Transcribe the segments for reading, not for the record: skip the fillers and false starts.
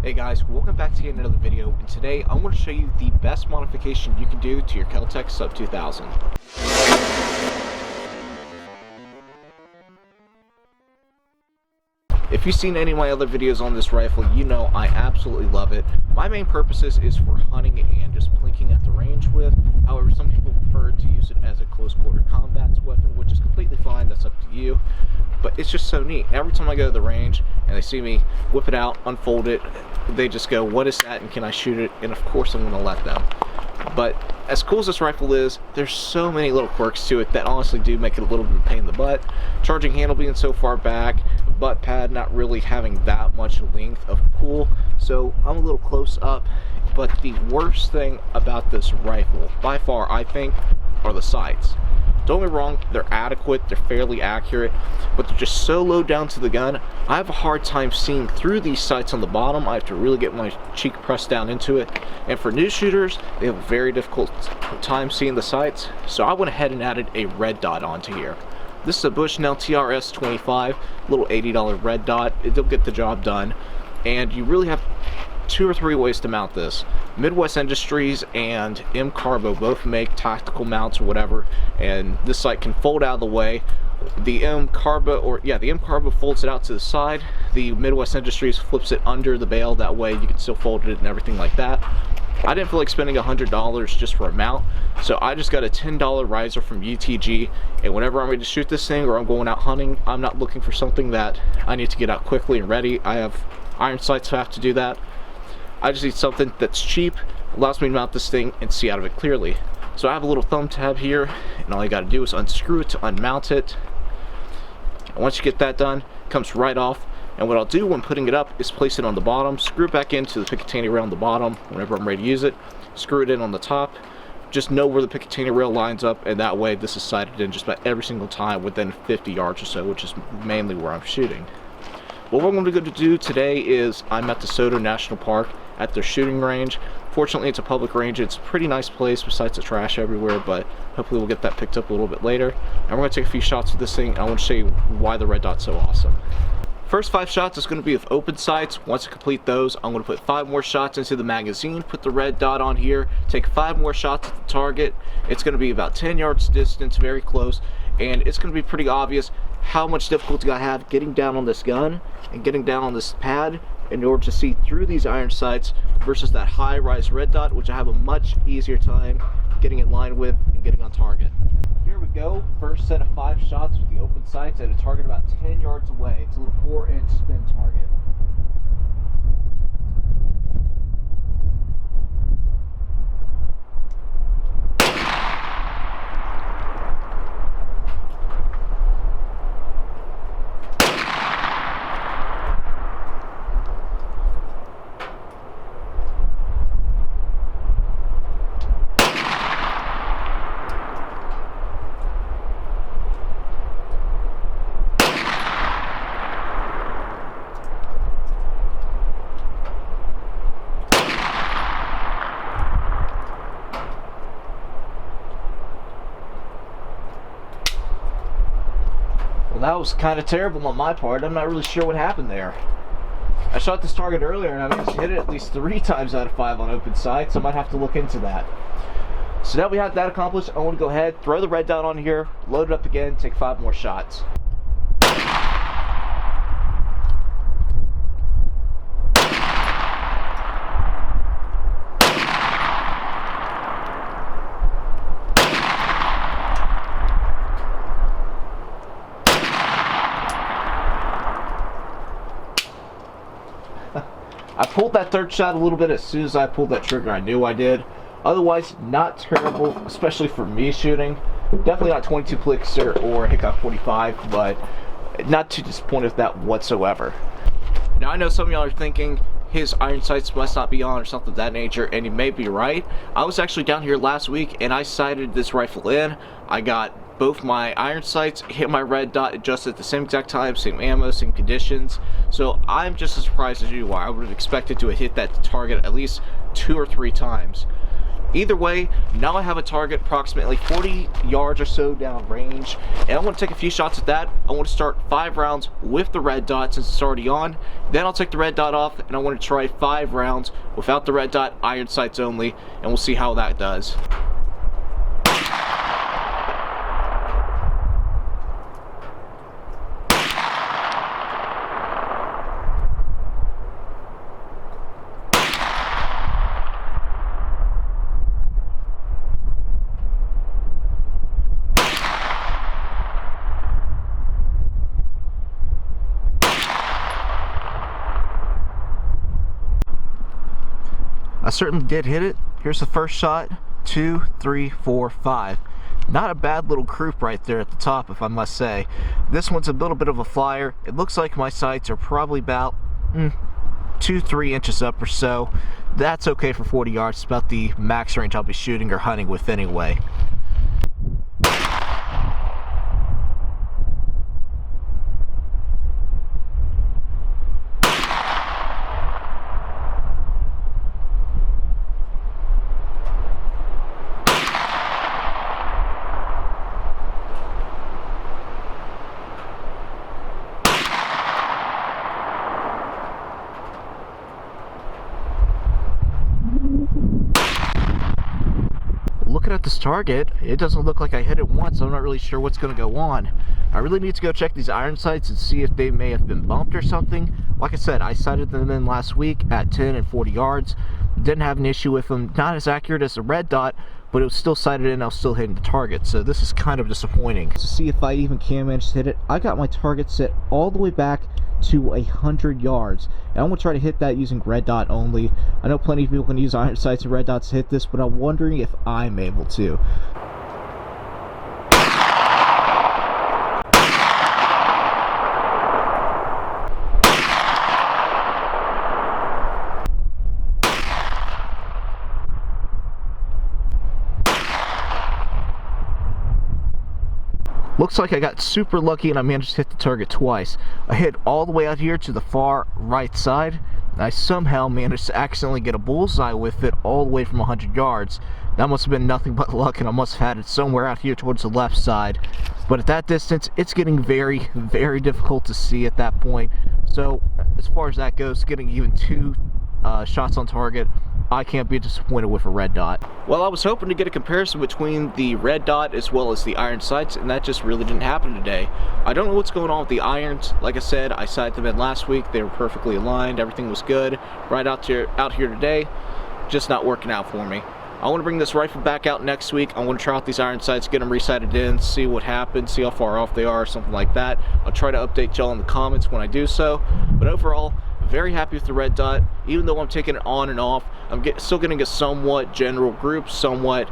Hey guys, welcome back to another video, and today I'm going to show you the best modification you can do to your KelTec sub-2000. If you've seen any of my other videos on this rifle, you know I absolutely love it. My main purposes is for hunting and just plinking at the range with. However, some people prefer to use it as a close quarter combat weapon, which is completely fine, that's up to you. But it's just so neat. Every time I go to the range and they see me whip it out, unfold it, they just go, what is that and can I shoot it? And of course I'm going to let them. But as cool as this rifle is, there's so many little quirks to it that honestly do make it a little bit of a pain in the butt. Charging handle being so far back, butt pad not really having that much length of pull, so I'm a little close up. But the worst thing about this rifle, by far, I think, are the sights. Don't get me wrong, they're adequate, they're fairly accurate, but they're just so low down to the gun, I have a hard time seeing through these sights on the bottom. I have to really get my cheek pressed down into it. And for new shooters, they have a very difficult time seeing the sights, so I went ahead and added a red dot onto here. This is a Bushnell TRS-25, little $80 red dot. It'll get the job done, and you really have 2 or 3 ways to mount this. Midwest Industries and M Carbo both make tactical mounts or whatever, and this sight can fold out of the way. The M Carbo folds it out to the side. The Midwest Industries flips it under the bail, that way you can still fold it and everything like that. I didn't feel like spending $100 just for a mount, so I just got a $10 riser from UTG, and whenever I'm ready to shoot this thing or I'm going out hunting, I'm not looking for something that I need to get out quickly and ready. I have iron sights to have to do that. I just need something that's cheap, allows me to mount this thing and see out of it clearly. So I have a little thumb tab here, and all you gotta do is unscrew it to unmount it. And once you get that done, it comes right off. And what I'll do when putting it up is place it on the bottom, screw it back into the Picatinny rail on the bottom whenever I'm ready to use it, screw it in on the top. Just know where the Picatinny rail lines up, and that way this is sighted in just about every single time within 50 yards or so, which is mainly where I'm shooting. What we're going to go to do today is I'm at DeSoto National Park at their shooting range. Fortunately, it's a public range. It's a pretty nice place besides the trash everywhere, but hopefully we'll get that picked up a little bit later. And we're going to take a few shots with this thing, and I want to show you why the red dot's so awesome. First 5 shots is going to be with open sights. Once I complete those, I'm going to put 5 more shots into the magazine, put the red dot on here, take 5 more shots at the target. It's going to be about 10 yards distance, very close, and it's going to be pretty obvious how much difficulty I have getting down on this gun and getting down on this pad in order to see through these iron sights versus that high-rise red dot, which I have a much easier time getting in line with and getting on target. Here we go, first set of 5 shots with the open sights at a target about 10 yards away. It's a little 4-inch spin target. That was kind of terrible on my part. I'm not really sure what happened there. I shot this target earlier and I managed to hit it at least 3 times out of 5 on open sights, so I might have to look into that. So now we have that accomplished, I want to go ahead, throw the red dot on here, load it up again, take 5 more shots. I pulled that 3rd shot a little bit as soon as I pulled that trigger. I knew I did. Otherwise, not terrible, especially for me shooting. Definitely not 22 Plixer or Hickok 45, but not too disappointed with that whatsoever. Now, I know some of y'all are thinking his iron sights must not be on or something of that nature, and you may be right. I was actually down here last week and I sighted this rifle in. I got both my iron sights, hit my red dot just at the same exact time, same ammo, same conditions. So I'm just as surprised as you are. I would have expected to have hit that target at least 2 or 3 times. Either way, now I have a target approximately 40 yards or so down range, and I want to take a few shots at that. I want to start 5 rounds with the red dot since it's already on. Then I'll take the red dot off, and I want to try 5 rounds without the red dot, iron sights only, and we'll see how that does. I certainly did hit it. Here's the first shot. 2, 3, 4, 5. Not a bad little croup right there at the top, if I must say. This one's a little bit of a flyer. It looks like my sights are probably about 2-3 inches up or so. That's okay for 40 yards. It's about the max range I'll be shooting or hunting with anyway. Looking at this target, it doesn't look like I hit it once. I'm not really sure what's going to go on. I really need to go check these iron sights and see if they may have been bumped or something. Like I said, I sighted them in last week at 10 and 40 yards. Didn't have an issue with them. Not as accurate as the red dot, but it was still sighted in. I was still hitting the target, so this is kind of disappointing. To see if I even can manage to hit it, I got my target set all the way back to 100 yards, and I'm going to try to hit that using red dot only. I know plenty of people can use iron sights and red dots to hit this, but I'm wondering if I'm able to. Looks like I got super lucky and I managed to hit the target twice. I hit all the way out here to the far right side. I somehow managed to accidentally get a bullseye with it all the way from 100 yards. That must have been nothing but luck, and I must have had it somewhere out here towards the left side. But at that distance, it's getting very, very difficult to see at that point. So as far as that goes, getting even 2 shots on target, I can't be disappointed with a red dot. Well, I was hoping to get a comparison between the red dot as well as the iron sights, and that just really didn't happen today. I don't know what's going on with the irons. Like I said, I sighted them in last week. They were perfectly aligned. Everything was good. Right out here today, just not working out for me. I want to bring this rifle back out next week. I want to try out these iron sights, get them resighted in, see what happens, see how far off they are, or something like that. I'll try to update y'all in the comments when I do so. But overall, very happy with the red dot. Even though I'm taking it on and off, I'm still getting a somewhat general group, somewhat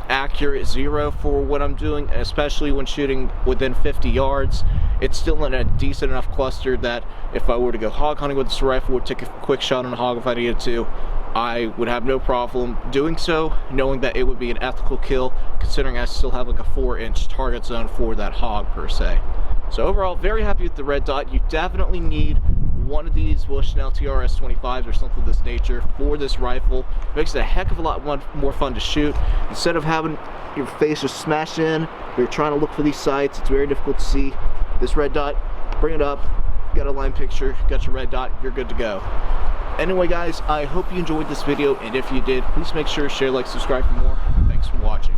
accurate zero for what I'm doing, especially when shooting within 50 yards. It's still in a decent enough cluster that if I were to go hog hunting with this rifle, would take a quick shot on a hog if I needed to, I would have no problem doing so, knowing that it would be an ethical kill, considering I still have like a 4-inch target zone for that hog per se. So overall, very happy with the red dot. You definitely need one of these Bushnell TRS-25s or something of this nature for this rifle. It makes it a heck of a lot more fun to shoot. Instead of having your face just smashed in, you're trying to look for these sights, it's very difficult to see. This red dot, bring it up, got a line picture, got your red dot, you're good to go. Anyway guys, I hope you enjoyed this video, and if you did, please make sure to share, like, subscribe for more. Thanks for watching.